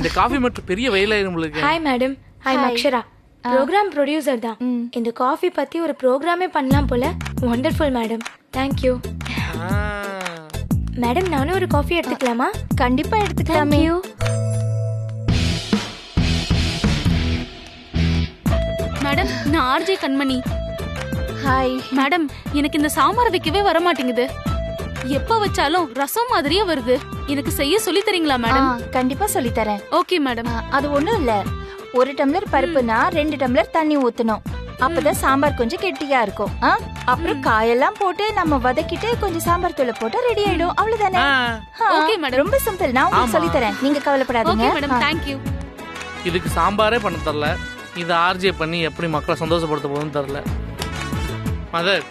இந்த காஃபி மட்டும் பெரிய வெயிலாயிரும் உங்களுக்கு. Hi madam. Hi Akshara. Program producer தான். இந்த காஃபி பத்தி ஒரு ப்ரோக்ராமே பண்ணலாம் போல. Wonderful madam. Thank you madam. நானும் ஒரு காஃபி எடுத்துக்கலாமா? கண்டிப்பா எடுத்துக்கலாமே. மேடம், நான் ஆர்ஜே கண்மணி. ஹாய் மேடம், எனக்கு இந்த சாம்பார் வைக்கவே வர மாட்டேங்குது. எப்ப வச்சாலும் ரசம் மாதிரியே வருது. எனக்கு செய்ய சொல்லி தரீங்களா மேடம்? கண்டிப்பா சொல்லி தரேன். Okay madam. அது ஒண்ணும் இல்ல, 1 டம்ளர் பருப்புனா 2 டம்ளர் தண்ணி ஊத்தணும். அப்பதான் சாம்பார் கொஞ்சம் கெட்டியா இருக்கும். அப்புறம் காயெல்லாம் போட்டு நம்ம வதக்கிட்டு கொஞ்சம் சாம்பார் தூளை போட்டு ரெடி ஆயிடும். அவ்வளவுதானே? Okay madam. ரொம்ப சிம்பிள். நான் உங்களுக்கு சொல்லி தரேன், நீங்க கவலைப்படாதீங்க. Okay madam, thank you. இதுக்கு சாம்பாரே பண்ண தரல, இது ஆர்ஜே பண்ணி எப்படி மக்களை சந்தோஷப்படுத்த போகுதுன்னு தெரியல. மதர்,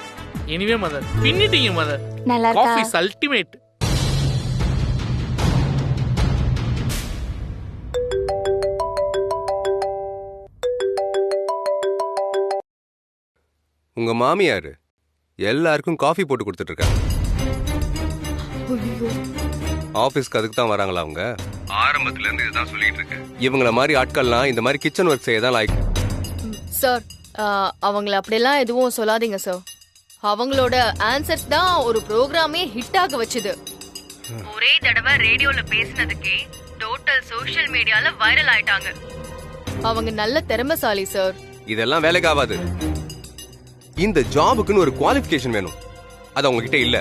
எனிவே மதர், பின்னிட்டீங்க மதர். நல்லா இருக்கா? Coffee is ultimate. உங்க மாமியாரு எல்லாருக்கும் காஃபி போட்டு கொடுத்துட்டு இருக்காங்க. ஆபீஸ்க்கு அதுக்கு தான் வராங்களா அவங்க? ஆரம்பத்துல இருந்து இதுதான் சொல்லிட்டு இருக்கேன். இவங்கள மாதிரி ஆட்கள்லாம் இந்த மாதிரி கிச்சன் ஒர்க் செய்ய தான் லாய்க்கு. சார், அவங்கள அப்படியெல்லாம் எதுவும் சொல்லாதீங்க சார். அவங்களோட ஆன்சர்ஸ் தான் ஒரு ப்ரோக்ராமே ஹிட் ஆக வச்சுது. ஒரே தடவை ரேடியோல பேசினதுக்கே டோட்டல் சோஷியல் மீடியால வைரல் ஆயிட்டாங்க. அவங்க நல்ல திறமைசாலி சார். இதெல்லாம் வேலைக்கு ஆகாது. இந்த ஜாபுக்குன்னு ஒரு குவாலிஃபிகேஷன் வேணும். அது அவங்க கிட்ட இல்ல.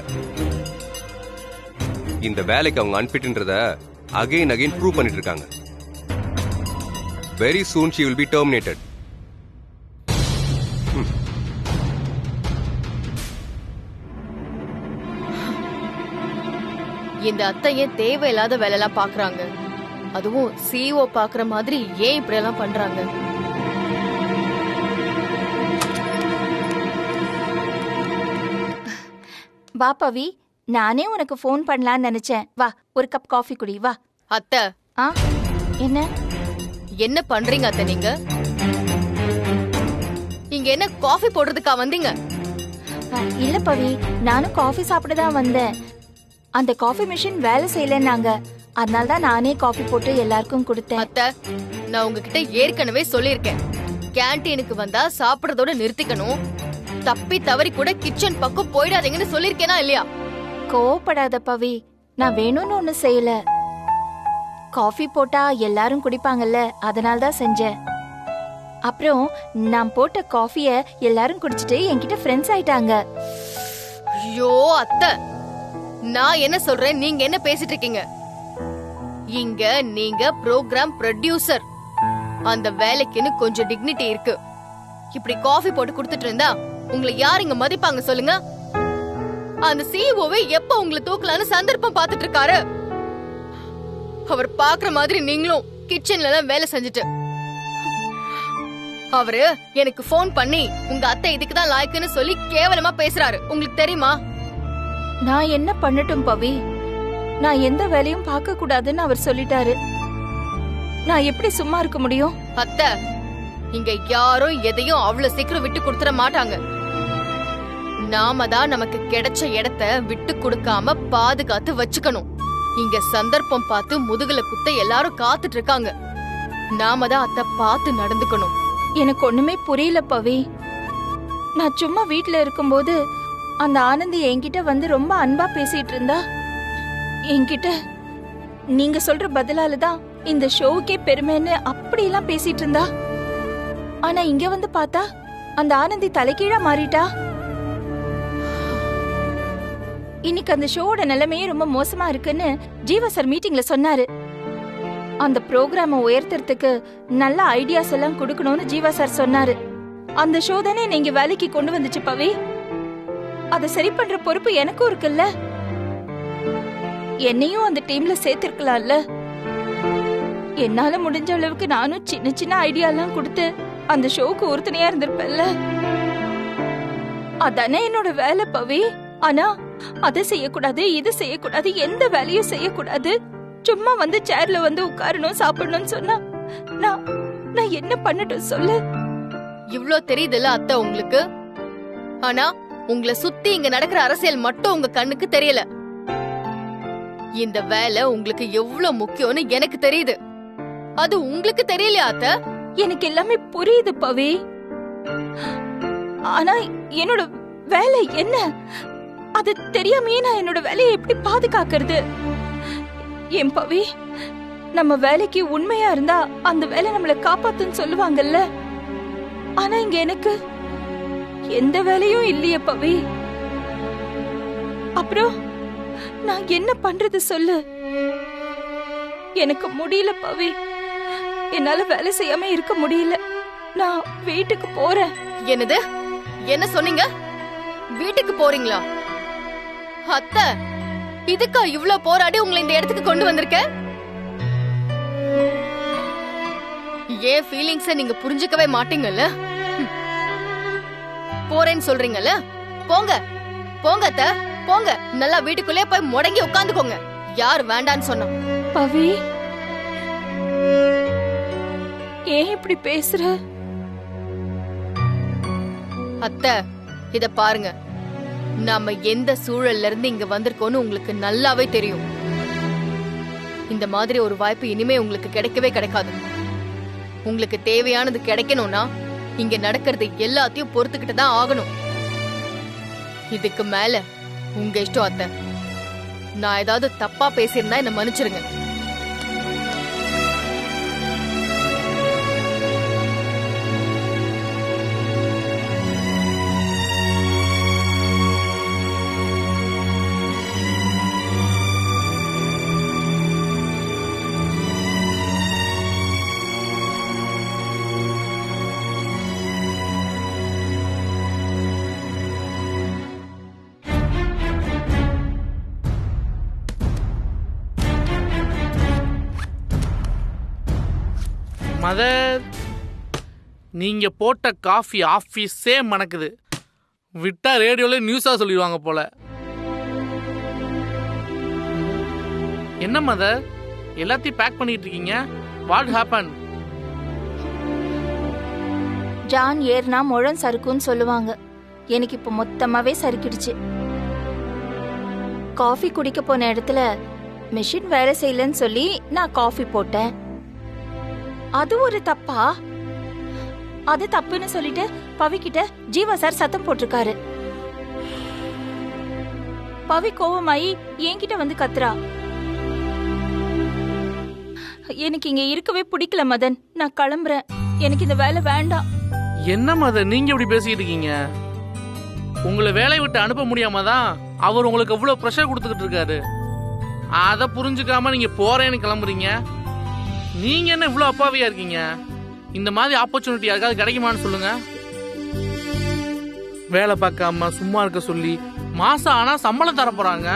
இந்த வேலைக்கு அவங்க அன்ஃபிட்ன்றத அகைன் ப்ரூவ் பண்ணிட்டு இருக்காங்க. Very soon she will be terminated. இந்த அத்தையே தேவையில்லாத வேலையெல்லாம் பாக்குறாங்க. அதுவும் சிஓ பாக்குற மாதிரி ஏன் இப்படி எல்லாம் பண்றாங்க? வா பவி, நானே உனக்கு ஃபோன் பண்ணலாம்னு நினைச்சேன். வா, ஒரு கப் காஃபி குடி. வா. அத்தை, என்ன என்ன பண்றீங்க அத்தை? நீங்க இங்க என்ன காஃபி போடுறதுக்கா வந்தீங்க? இல்ல பவி, நானும் காஃபி சாப்பிட தான் வந்தேன். அந்த காஃபி மிஷின் வேலை செய்யலன்னாங்க, அதனால தான் நானே காஃபி போட்டு எல்லாருக்கும் கொடுத்தேன். அத்தை, நான் உங்ககிட்ட ஏற்கனவே சொல்லியிருக்கேன், கேண்டீனுக்கு வந்தா சாப்பிடறதோட நிறுத்திக்கணும். தப்பி தவறி கூட கிச்சன் பக்கம் போயிடாதீங்கன்னு சொல்லிருக்கேனா இல்லையா? கோவப்படாத பவி, நான் வேணும்னு ஒண்ணு செய்யல. காஃபி போட்டா எல்லாரும் குடிப்பாங்கல்ல, அதனால தான் செஞ்சேன். அப்புறம் நான் போட்ட காஃபிய எல்லாரும் குடிச்சிட்டு என்கிட்ட ஃப்ரெண்ட்ஸ் ஆயிட்டாங்க. ஐயோ அத்தை, நான் என்ன சொல்றேன், நீங்க என்ன பேசிட்டு இருக்கீங்க? இங்க நீங்க ப்ரோக்ராம் ப்ரொடியூசர். அந்த வேலைக்குன்னு கொஞ்சம் டிக்னிட்டி இருக்கு. இப்படி காஃபி போட்டு கொடுத்துட்டு இருந்தா உங்களை யார் இங்க மதிப்பாங்க சொல்லுங்க? அந்த சிஓவே எப்ப உங்களை தூக்கலான்னு சந்தர்ப்பம் பாத்துட்டு இருக்காரு. அவர் பாக்குற மாதிரி நீங்களும் கிச்சன்ல எல்லாம் வேலை செஞ்சுட்டு, அவரு எனக்கு போன் பண்ணி உங்க அத்தை இதுக்குதான் லாய்க்குன்னு சொல்லி கேவலமா பேசுறாரு. உங்களுக்கு தெரியுமா? நான் என்ன பண்ணட்டும் பவி? நான் எந்த வேலையும் பார்க்க கூடாதுன்னு அவர் சொல்லிட்டாரு. நான் எப்படி சும்மா இருக்க முடியும்? அத்தை, இங்க யாரும் எதையும் அவ்வளவு சீக்கிரம் விட்டு கொடுத்துட மாட்டாங்க. நாம தான் நமக்கு கிடைச்ச இடத்த விட்டு கொடுக்காம பாதுகாத்து வச்சுக்கணும். இங்க சந்தர்ப்பம் பார்த்து முதுகுல குத்த எல்லாரும் காத்துட்டு இருக்காங்க. நாம தான் அத்தை பார்த்து நடந்துக்கணும். எனக்கு ஒண்ணுமே புரியல பவி. நான் சும்மா வீட்ல இருக்கும்போது அந்த ஆனந்தி என்கிட்ட வந்து ரொம்ப அன்பா பேசிட்டு இருந்தா. என்கிட்ட நீங்க சொல்ற பதிலால தான் இந்த ஷோவுக்கே பெருமைன்னு அப்படி எல்லாம் பேசிட்டு இருந்தா. ஆனா இங்க வந்து பார்த்தா அந்த ஆனந்தி தலைகீழா மாறிட்டா. இன்னைக்கு அந்த ஷோவோட நிலைமையே ரொம்ப மோசமா இருக்குன்னு ஜீவா சார் மீட்டிங்ல சொன்னாரு. அந்த ப்ரோக்ராம உயர்த்துறதுக்கு நல்ல ஐடியாஸ் எல்லாம் கொடுக்கணும்னு ஜீவா சார் சொன்னாரு. அந்த ஷோ தானே நீங்க வேலைக்கு கொண்டு வந்துச்சு பவி. அதை சரி பண்ற பொறுப்பு எனக்கும் இருக்குல்ல. என்னையும் அந்த டீம்ல சேர்த்திருக்கலாம்ல. என்னால முடிஞ்ச அளவுக்கு நானும் சின்ன சின்ன ஐடியா எல்லாம் கொடுத்து அந்த ஷோக்கு உறுதுணையா இருந்திருப்பேன்ல. அதானே என்னோட வேலை பவி. ஆனா அதை செய்யக்கூடாது, இது செய்யக்கூடாது, எந்த வேலையும் செய்யக்கூடாது, சும்மா வந்து சேர்ல வந்து உட்காரணும் சாப்பிடணும்னு சொன்னா நான் என்ன பண்ணட்டும் சொல்லு? இவ்ளோ தெரியுதுல்ல அத்தை உங்களுக்கு. ஆனா உங்களை சுத்தி இங்க நடக்கிற அரசியல் மட்டும் உங்க கண்ணுக்கு தெரியல. இந்த வேலை உங்களுக்கு எவ்வளவு முக்கியம்னு எனக்கு தெரியுது. அது உங்களுக்கு தெரியலையா அத்த? எனக்கு எல்லாமே புரியுது பவி. ஆனா என்னோட வேலை என்ன, அது தெரியாமையே நான் என்னோட வேலையை எப்படி பாதுகாக்கிறது? என் பவி, நம்ம வேலைக்கு உண்மையா இருந்தா அந்த வேலை நம்மளை காப்பாத்துன்னு சொல்லுவாங்கல்ல. ஆனா இங்க எனக்கு எந்த வேலையும் இல்லையே பவி. அப்புறம் நான் என்ன பண்றது சொல்லு? எனக்கு முடியல பவி, என்னால வேலை செய்யாம இருக்க முடியல. நான் வீட்டுக்கு போறேன். என்னது? என்ன சொன்னீங்க? வீட்டுக்கு போறீங்களா? அத்தை, இதுக்கா இவ்ளோ போராடி உங்களை இந்த இடத்துக்கு கொண்டு வந்திருக்க? ஏன் ஃபீலிங்ஸ நீங்க புரிஞ்சுக்கவே மாட்டீங்கல்ல? போறேன்னு சொல்றீங்கல்ல, போங்க போங்க அத்தை, போங்க. நல்லா வீட்டுக்குள்ளே போய் முடங்கி உட்காந்துக்கோங்க. யார் வேண்டான்னு சொன்னா? பவி, ஏன் இப்படி பேசுற? அத்தை, இத பாருங்க, நாம எந்த சூழல்ல இருந்து இங்க வந்திருக்கோம்னு உங்களுக்கு நல்லாவே தெரியும். இந்த மாதிரி ஒரு வாய்ப்பு இனிமே உங்களுக்கு கிடைக்கவே கிடைக்காது. உங்களுக்கு தேவையானது கிடைக்கணும்னா இங்க நடக்கிறது எல்லாத்தையும் பொறுத்துக்கிட்டு தான் ஆகணும். இதுக்கு மேல உங்க இஷ்டம் அத்தை. நான் ஏதாவது தப்பா பேசியிருந்தா என்ன மன்னிச்சிருங்க. மதர், நீங்க போட்ட காஃபி ஆஃபீஸே மணக்குது. விட்டா ரேடியோல நியூஸா சொல்லிடுவாங்க போல. என்ன மதர், எல்லாத்தையும் பேக் பண்ணிட்டு இருக்கீங்க? What happen? ஜான் ஏர்னா முழம் சறுக்குன்னு சொல்லுவாங்க. எனக்கு இப்ப மொத்தமாவே சறுக்கிடுச்சு. காஃபி குடிக்க போன இடத்துல மெஷின் வேலை செய்யலன்னு சொல்லி நான் காஃபி போட்டேன். அது ஒரு தப்பா? அது தப்புன்னு சொல்லிட்டு பவி கிட்ட ஜீவா சார் சத்தம் போட்டிருக்காரு. பவி கோவமாயி என்கிட்ட வந்து கத்துறா. எனக்கு இங்க இருக்கவே பிடிக்கல மதன், நான் கிளம்புறேன். எனக்கு இந்த வேலை வேண்டாம். என்ன மதர், நீங்க இப்படி பேசிக்கிட்டு இருக்கீங்க? உங்களை வேலையை விட்டு அனுப்ப முடியாமதான் அவர் உங்களுக்கு எவ்வளவு ப்ரெஷர் கொடுத்துக்கிட்டு இருக்காரு. அதை புரிஞ்சுக்காம நீங்க போறேன்னு கிளம்புறீங்க. நீங்க என்ன இவ்வளவு அப்பாவியா இருக்கீங்க? இந்த மாதிரி ஆப்பர்ச்சுனிட்டி யாருக்காவது கிடைக்குமான்னு சொல்லுங்க. வேலை பார்க்காம சும்மா இருக்க சொல்லி மாசம் ஆனா சம்பளம் தர போறாங்க.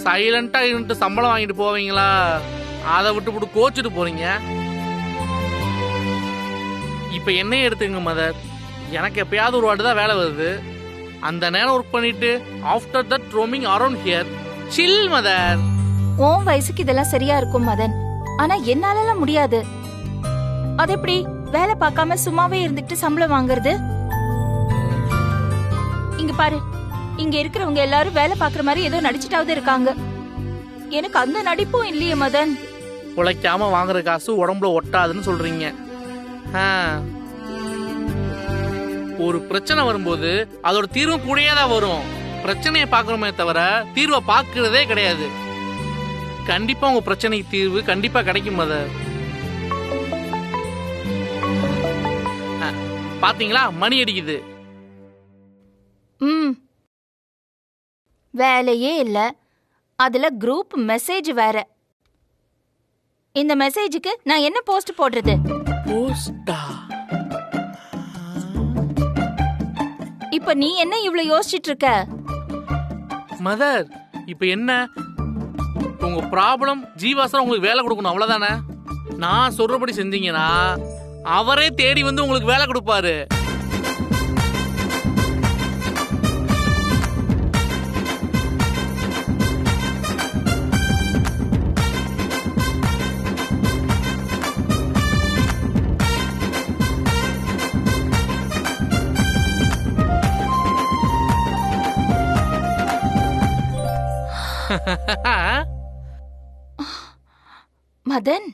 சைலண்டா இருந்துட்டு சம்பளம் வாங்கிட்டு போவீங்களா? அதை விட்டு கோச்சிட்டு போறீங்க. இப்ப என்னையே எடுத்துங்க மதர், எனக்கு எப்பயாவது ஒரு வாட்டி தான் வேலை வருது. அந்த நேரம் ஒர்க் பண்ணிட்டு after that roaming around here chill mother. உன் வயசுக்கு இதெல்லாம் சரியா இருக்கும் மதன், ஆனா என்னால முடியாது. அது எப்படி வேலை பார்க்காம சும்மாவே இருந்துட்டு சம்பளம் வாங்குறது? இங்க பாரு, இங்க இருக்கிறவங்க எல்லாரும் வேலை பாக்குற மாதிரி ஏதோ நடிச்சிட்டாவது இருக்காங்க. எனக்கு அந்த நடிப்பும் இல்லையே மதன். உழைக்காம வாங்குற காசு உடம்புல ஒட்டாதுன்னு சொல்றீங்க. ஒரு பிரச்சனை வரும்போது அதோட தீர்வும் கூடயே தான் வரும். பிரச்சனையை பாக்குறோமே தவிர தீர்வை பாக்குறதே கிடையாது. கண்டிப்பா உங்க பிரச்சனைக்கு தீர்வு கண்டிப்பா கிடைக்கும் மதர். பாத்தீங்களா, மணி அடிக்குது. வேலையே இல்ல, அதுல குரூப் மெசேஜ் வேற. இந்த மெசேஜுக்கு நான் என்ன போஸ்ட் போடுறது? போஸ்டா? இப்ப நீ என்ன இவ்வளவு யோசிச்சிட்டு இருக்க? மதர், இப்ப என்ன உங்க ப்ராப்ளம்? ஜீவா சார் உங்களுக்கு வேலை கொடுக்கணும், அவ்வளவுதானே? நான் சொல்றபடி செஞ்சீங்கன்னா அவரே தேடி வந்து உங்களுக்கு வேலை கொடுப்பாரு. மதன்,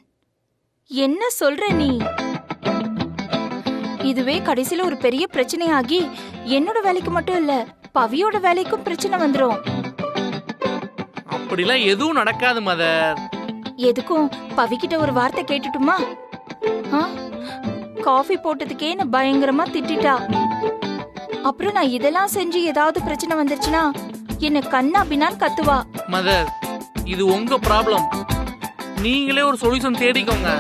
என்ன சொல்ற நீ? இதுவே கடைசியில ஒரு பெரிய பிரச்சனையாகி என்னோட வேலைக்கு மட்டும் இல்ல பவியோட வேலைக்கும் பிரச்சனை வந்துரும். அப்படிலாம் எதுவும் நடக்காது மதர். எதுக்கும் பவிக்கிட்ட ஒரு வார்த்தை கேட்டுட்டுமா? காஃபி போட்டதுக்கே நான் பயங்கரமா திட்டிட்டா. அப்புறம் நான் இதெல்லாம் செஞ்சு ஏதாவது பிரச்சனை வந்துருச்சுன்னா என்ன கண்ணா பின்னான்னு கத்துவா. மதர், இது உங்க ப்ராப்ளம். நீங்களே ஒரு சொல்யூஷன் தேடிக்கோங்க.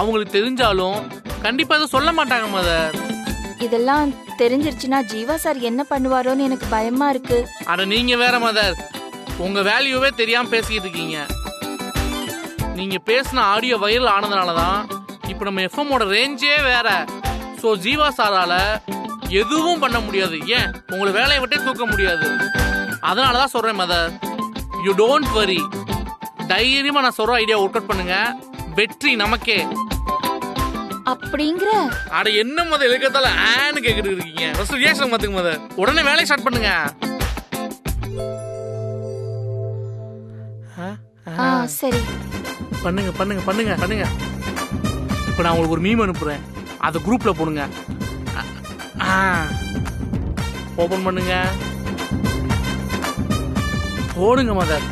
அவங்களுக்கு தெரிஞ்சாலும் கண்டிப்பா அதை சொல்ல மாட்டாங்க மதர். இதெல்லாம் தெரிஞ்சிருச்சுன்னா ஜீவா சார் என்ன பண்ணுவாரோன்னு எனக்கு பயமா இருக்கு. அட நீங்க வேற மதர், உங்க வேல்யூவே தெரியாம பேசிட்டு இருக்கீங்க. நீங்க பேசின ஆடியோ வைரல் ஆனதுனாலதான் இப்ப நம்ம எஃப்எம்மோட ரேஞ்சே வேற. சோ ஜீவா சாரால எதுவும் பண்ண முடியாது. ஏன் உங்களை வேலையை விட்டே தூக்க முடியாது. அதனாலதான் சொல்றேன் மதர், யூ டோன்ட் வரி. தைரியமா நான் சொல்ற ஐடியா ஒர்க் அவுட் பண்ணுங்க. வெற்றி நமக்கே. அப்படிங்கிற? அட என்ன மதர் எழுக்கத்தால ஆன்னு கேக்குறது இருக்கீங்க. ஃபர்ஸ்ட் ரியாக்ஷன் பாத்துங்க மதர். உடனே வேலையை ஸ்டார்ட் பண்ணுங்க. சரி பண்ணுங்க பண்ணுங்க பண்ணுங்க பண்ணுங்க. இப்ப நான் உங்களுக்கு ஒரு மீம் அனுப்புறேன், அத குரூப்ல போடுங்க. ஓபன் பண்ணுங்க, போடுங்க மதர்.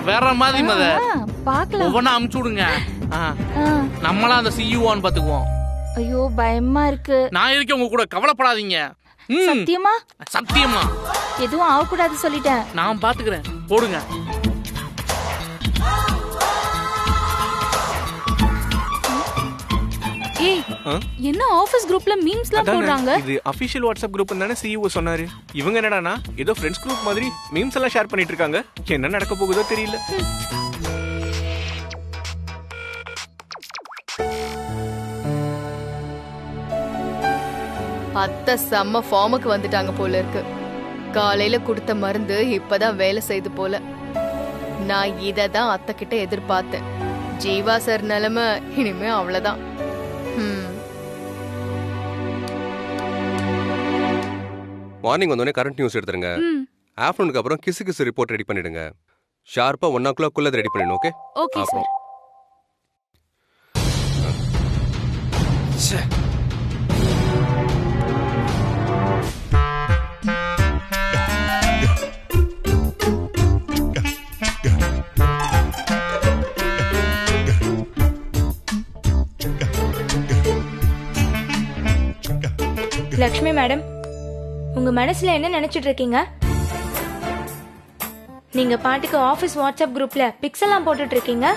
வேற மாதிரி மதர் பாக்கலாம். ஒவ்வொன்னா அமுச்சு விடுங்க. நம்மளா அந்த சியூவான்னு பாத்துக்குவோம். ஐயோ பயமா இருக்கு. நான் இருக்கேன் உங்க கூட, கவலைப்படாதீங்க. சத்தியமா? சத்தியமா எதுவும் ஆகக்கூடாது சொல்லிட்டேன். நான் பாத்துக்கிறேன், போடுங்க. ஏய், என்ன ஆபீஸ் குரூப்ல மீம்ஸ்லாம் போடுறாங்க? இது அபிஷியல் வாட்ஸ்அப் குரூப் தானே சிஇஓ சொன்னாரு. இவங்க என்னடானா ஏதோ ஃப்ரெண்ட்ஸ் குரூப் மாதிரி மீம்ஸ் எல்லாம் ஷேர் பண்ணிட்டு இருக்காங்க. என்ன நடக்க போகுதோ தெரியல. அத்தை செம்ம ஃபார்முக்கு வந்துட்டாங்க போல இருக்கு. காலையில கொடுத்த மருந்து இப்பதான் வேலை செய்து போல. நான் இததான் அத்தை கிட்ட எதிர்பார்த்தேன். ஜீவா சார் நிலைமை இனிமே அவ்வளவுதான். மார்னிங் வந்தோடனே கரண்ட் நியூஸ் எடுத்துருங்க. ஆஃப்டர்நூனுக்கு அப்புறம் கிசு ரிப்போர்ட் ரெடி பண்ணிடுங்க. ஷார்ப்பா 1 o'clock ரெடி பண்ணிடணும். Okay okay sir. Lakshmi madam, உங்க மனசுல என்ன நினைச்சிட்டு இருக்கீங்க? நீங்க பாட்டுக்கு ஆபீஸ் வாட்ஸ்அப் குரூப்ல பிக்ஸ் எல்லாம் போட்டுட்டு இருக்கீங்க.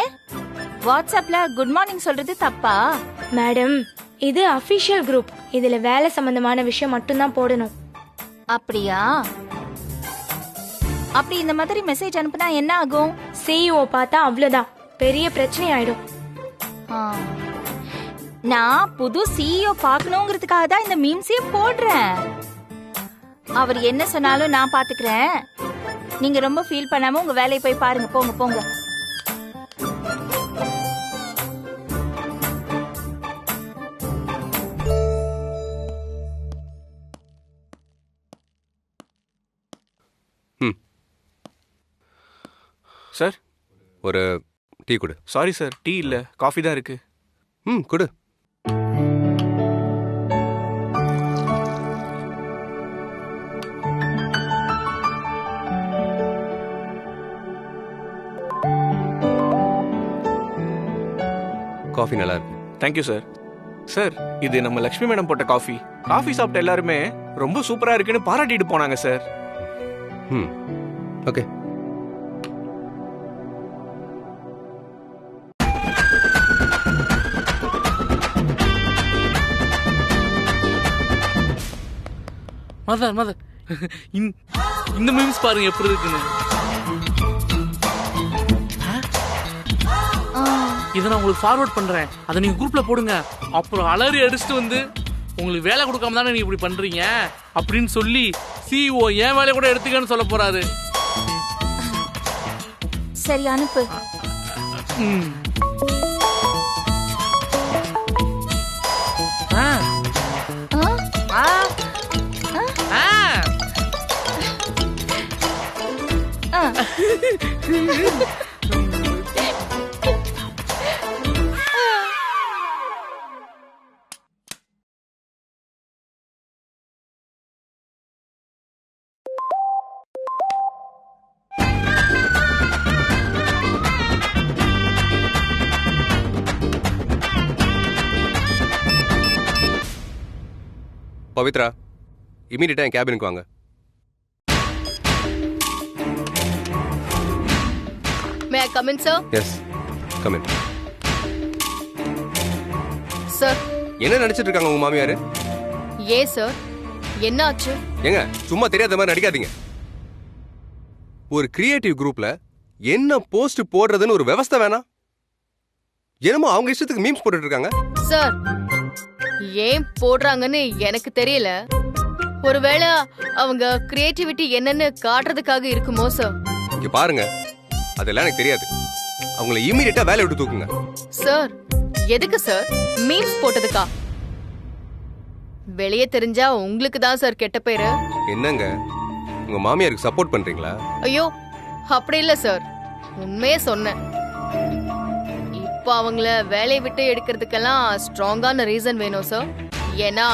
ஏன் வாட்ஸ்அப்ல குட் மார்னிங் சொல்றது தப்பா? மேடம், இது அபிஷியல் குரூப். இதுல வேலை சம்பந்தமான விஷயம் மட்டும்தான் போடணும். அப்படியா? அப்படி இந்த மாதிரி மெசேஜ் அனுப்புனா என்ன ஆகும்? சிஇஓ பார்த்தா அவ்வளவுதான், பெரிய பிரச்சனை ஆயிடும். நான் புது சிஇஓ பார்க்கணுங்கிறதுக்காக தான் இந்த மீம்ஸையே போடுறேன். அவர் என்ன சொன்னாலும் நான் பாத்துக்கிறேன். நீங்க ரொம்ப ஃபீல் பண்ணாம உங்க வேலையை போய் பாருங்க. போங்க போங்க. சார் ஒரு டீ கொடு. சாரி சார், டீ இல்ல காஃபி தான் இருக்கு. கொடு. காஃபி நல்லா இருக்கு. Thank you sir. சார், இது நம்ம லக்ஷ்மி மேடம் போட்ட காஃபி. காஃபி சாப்பிட்ட எல்லாருமே ரொம்ப சூப்பரா இருக்குன்னு பாராட்டிட்டு போனாங்க சார். ஓகே. மதர் மதர், இந்த மீம்ஸ் பாருங்க எப்படி இருக்குன்னு. இதை நான் உங்களுக்கு ஃபார்வர்ட் பண்றேன். அதை நீங்க குரூப்ல போடுங்க. அப்புறம் அலறி அடிச்சுட்டு வந்து உங்களுக்கு வேலை கொடுக்காம தானே நீங்க இப்படி பண்றீங்க அப்படின்னு சொல்லி சிஇஓ என் வேலையை கூட எடுத்துக்கன்னு சொல்ல போறாரு. சரி அனுப்பு. ம். ஆ. ஆ, ஆ. ஆ. ஆ. பவித்ரா, இமீடியட்டா என் கேபினுக்கு வாங்க. May I come in, sir? Yes, come in. Sir. என்ன நினைச்சிட்டு இருக்காங்க உங்க மாமியாரு? ஏன் சார், என்ன ஆச்சு? ஏங்க சும்மா தெரியாத மாதிரி நடிக்காதீங்க. ஒரு கிரியேட்டிவ் குரூப்ல என்ன போஸ்ட் போடுறதுன்னு ஒரு விவஸ்தை வேணாம். என்னமோ அவங்க இஷ்டத்துக்கு மீம்ஸ் போட்டுட்டு இருக்காங்க. சார், ஏன் போடுறாங்கன்னு எனக்கு தெரியல. ஒருவேளை அவங்க கிரியேட்டிவிட்டி என்னன்னு காட்டுறதுக்காக இருக்குமோ சார்? இங்க பாருங்க, அதெல்லாம் எனக்கு தெரியாது. அவங்கள இமீடியட்டா வேலைய விட்டு தூக்குங்க. சார், எதுக்கு சார்? மீம்ஸ் போட்டதுக்கா? வெளியே தெரிஞ்சா உங்களுக்கு தான் சார் கெட்ட பேரு. என்னங்க, உங்க மாமியாருக்கு சப்போர்ட் பண்றீங்களா? ஐயோ, அப்படி இல்ல சார், உண்மையே சொன்னேன். இப்போ அவங்கள வேலையை விட்டு எடுக்கிறதுக்கெல்லாம் ஸ்ட்ராங்கான ரீசன் வேணும் சார். ஏன்னா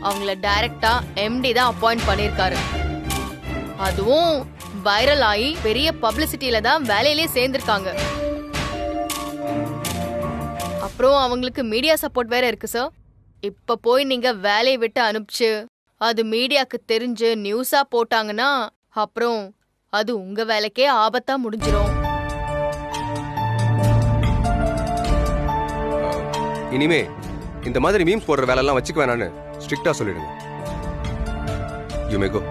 அவங்கள டைரக்டா எம்டி தான் அப்பாயிண்ட் பண்ணிருக்காரு. அதுவும் வைரல் ஆகி பெரிய பப்ளிசிட்டியில தான் வேலையிலே சேர்ந்திருக்காங்க. அப்புறம் அவங்களுக்கு மீடியா சப்போர்ட் வேற இருக்கு சார். இப்ப போய் நீங்க வேலையை விட்டு அனுப்பிச்சு அது மீடியாக்கு தெரிஞ்சு நியூஸா போட்டாங்கன்னா அப்புறம் அது உங்க வேலைக்கே ஆபத்தா முடிஞ்சிரும். இனிமே இந்த மாதிரி மீம்ஸ் போடுற வேலை எல்லாம் வச்சுக்க வேணான்னு ஸ்ட்ரிக்ட்டா சொல்லிடுங்க. யூ மே கோ.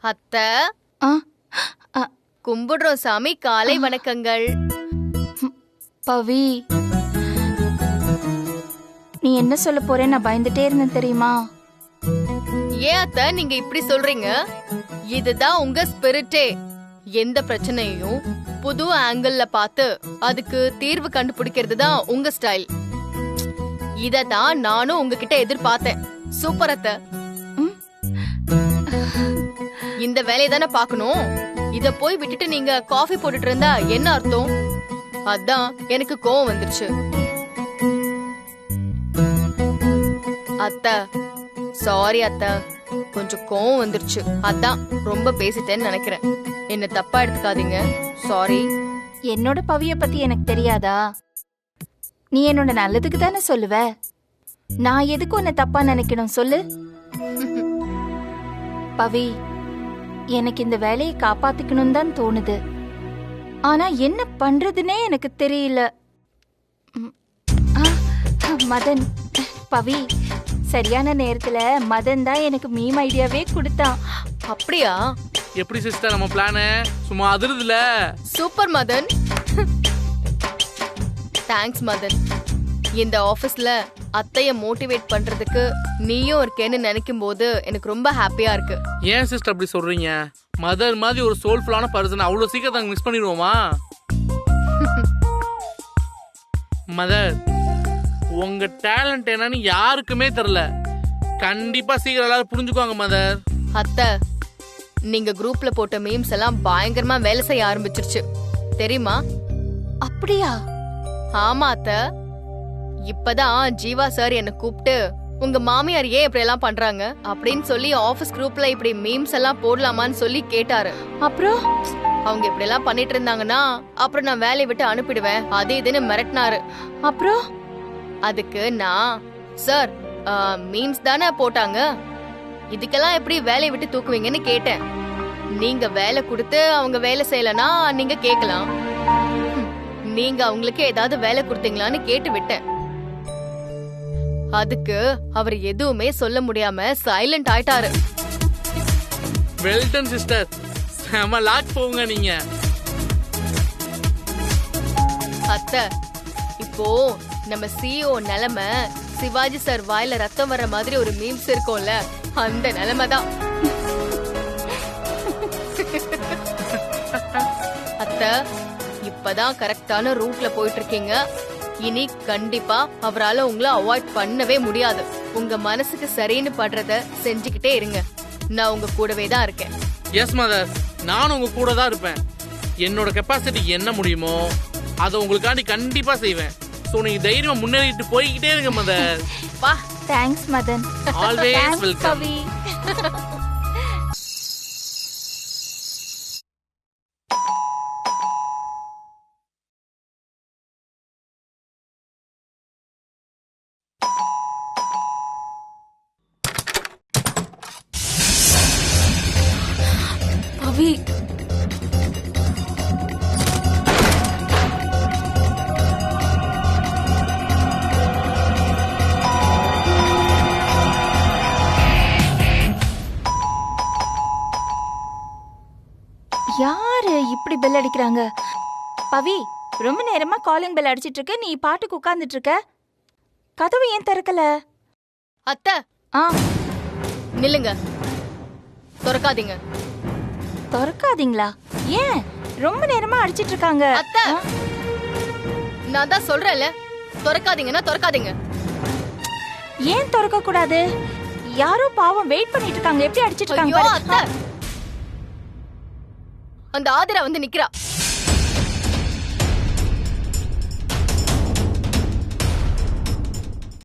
அத்தை, கும்பிடுறோம் சாமி. காலை வணக்கங்கள். பவி, நீ என்ன சொல்ல போற? நான் பயந்துட்டே இருந்தேன் தெரியுமா? ஏன் அத்தை நீங்க இப்படி சொல்றீங்க? இதுதான் உங்க ஸ்பிரிட்டே. எந்த பிரச்சனையும் புது ஆங்கிள் பார்த்து அதுக்கு தீர்வு கண்டுபிடிக்கிறது தான் உங்க ஸ்டைல். இததான் நானும் உங்ககிட்ட எதிர்பார்த்தேன். சூப்பர் அத்தை. இந்த வேலையை தானே பார்க்கணும். இத போய் விட்டுட்டு நீங்க காஃபி போட்டுட்டு இருந்தா என்ன அர்த்தம்? அதான் எனக்கு கோவம் வந்துருச்சு. அத்தை, சாரி அத்தை, கொஞ்சம் கோவம் வந்துருச்சு. அதான் ரொம்ப பேசிட்டேன்னு நினைக்கிறேன். என்ன தப்பா எடுத்துக்காதீங்க. சாரி. என்னோட பவிய பத்தி எனக்கு தெரியாதா? நீ என்னோட நல்லதுக்கு தானே சொல்லுவ. நான் எதுக்கு உன்னை தப்பா நினைக்கணும் சொல்லு? பவி, எனக்கு இந்த வேலையை காப்பாத்திக்கணும் தான் தோணுது. ஆனா என்ன பண்றதுன்னே எனக்கு தெரியல. மதன், பவி, சரியான நேரத்துல மதன் தான் எனக்கு மீம் ஐடியாவே கொடுத்தான். அப்படியா? எப்படி சிஸ்டர் நம்ம பிளான் சும்மா அதிருதுல? சூப்பர் மதன். தேங்க்ஸ் மதன். இந்த ஆபீஸ்ல அத்தைய மோட்டிவேட் பண்றதுக்கு நீயும் இருக்கேன்னு நினைக்கும் போது எனக்கு ரொம்ப ஹாப்பியா இருக்கு. ஏன் சிஸ்டர் அப்படி சொல்றீங்க? மதர் மாதிரி ஒரு சோல்ஃபுல்லான பர்சன் அவ்வளவு சீக்கிரம் நாங்க மிஸ் பண்ணிடுவோமா? மதர், உங்க டேலண்ட் என்னன்னு யாருக்குமே தெரியல. கண்டிப்பா சீக்கிரம் எல்லாரும் புரிஞ்சுக்குவாங்க மதர். அத்தை, நீங்க குரூப்ல போட்ட மீம்ஸ் எல்லாம் பயங்கரமா வேலை செய்ய ஆரம்பிச்சிருச்சு தெரியுமா? அப்படியா? ஆமா அத்தை. இப்பதான் ஜீவா சார் என்ன கூப்பிட்டு உங்க மாமியார் ஏன் இப்படி எல்லாம் பண்றாங்க அப்படின்னு சொல்லி ஆபீஸ் குரூப்ல இப்படி மீம்ஸ் எல்லாம் போடலாமான்னு சொல்லி கேட்டாரு. அப்புறம் அவங்க இப்படி எல்லாம் பண்ணிட்டு இருந்தாங்கன்னா அப்புறம் நான் வேலையை விட்டு அனுப்பிடுவேன் அது இதுன்னு மிரட்டினாரு. அப்புறம் அதுக்கு நான், சார் மீம்ஸ் தானே போட்டாங்க, இதுக்கெல்லாம் எப்படி வேலையை விட்டு தூக்குவீங்கன்னு கேட்டேன். நீங்க வேலை கொடுத்து அவங்க வேலை செய்யலனா நீங்க கேட்கலாம், நீங்க அவங்களுக்கு ஏதாவது வேலை கொடுத்தீங்களான்னு கேட்டு விட்டேன். அதுக்கு அவர் எதுவுமே சொல்ல முடியாம சைலண்ட் ஆயிட்டாரு. வெல்டன் சிஸ்டர், செம லாக் போங்க நீங்க. அத்தை, இப்போ நம்ம சிஓ நிலைமை சிவாஜி சார் வாயில ரத்தம் வர்ற மாதிரி ஒரு மீம்ஸ் இருக்கும்ல, அந்த நிலைமை தான். அத்தை, இப்பதான் கரெக்டான ரூட்ல போயிட்டு இருக்கீங்க. இனி கண்டிப்பா அவரால உங்களை அவாய்ட் பண்ணவே முடியாது. உங்க மனசுக்கு சரின்னு படுறத செஞ்சுக்கிட்டே இருங்க. நான் உங்க கூடவே தான் இருக்கேன். எஸ் மதர், நானும் உங்க கூட தான் இருப்பேன். என்னோட கெப்பாசிட்டி என்ன முடியுமோ அதை உங்களுக்காண்டி கண்டிப்பா செய்வேன். சோ நீங்க தைரியமா முன்னேறிட்டு போய்கிட்டே இருங்க மதர். வா. Thanks Madan. Always welcome. Pavi. Pavi, யாரு இப்படி பெல் அடிக்கிறாங்க? பவி, ரொம்ப நேரமா காலிங் பெல் அடிச்சிட்டு இருக்க, நீ பாட்டுக்கு உட்கார்ந்துட்டு இருக்க. கதவு ஏன் திறக்கல? அத்தை, ஆ, நில்லுங்க, திறக்காதீங்க. திறக்காதீங்களா? ஏன்? ரொம்ப நேரமா அடிச்சிட்டு இருக்காங்க. அத்தை, ஆ, நான் தான் சொல்றேன்ல, திறக்காதீங்கன்னா திறக்காதீங்க. ஏன் திறக்க கூடாது? யாரோ பாவம் வெயிட் பண்ணிட்டு இருக்காங்க. எப்படி அடிச்சிட்டு இருக்காங்க ஐயோ பாரு. அத்தை, அந்த ஆதிரா வந்து நிக்கிறா.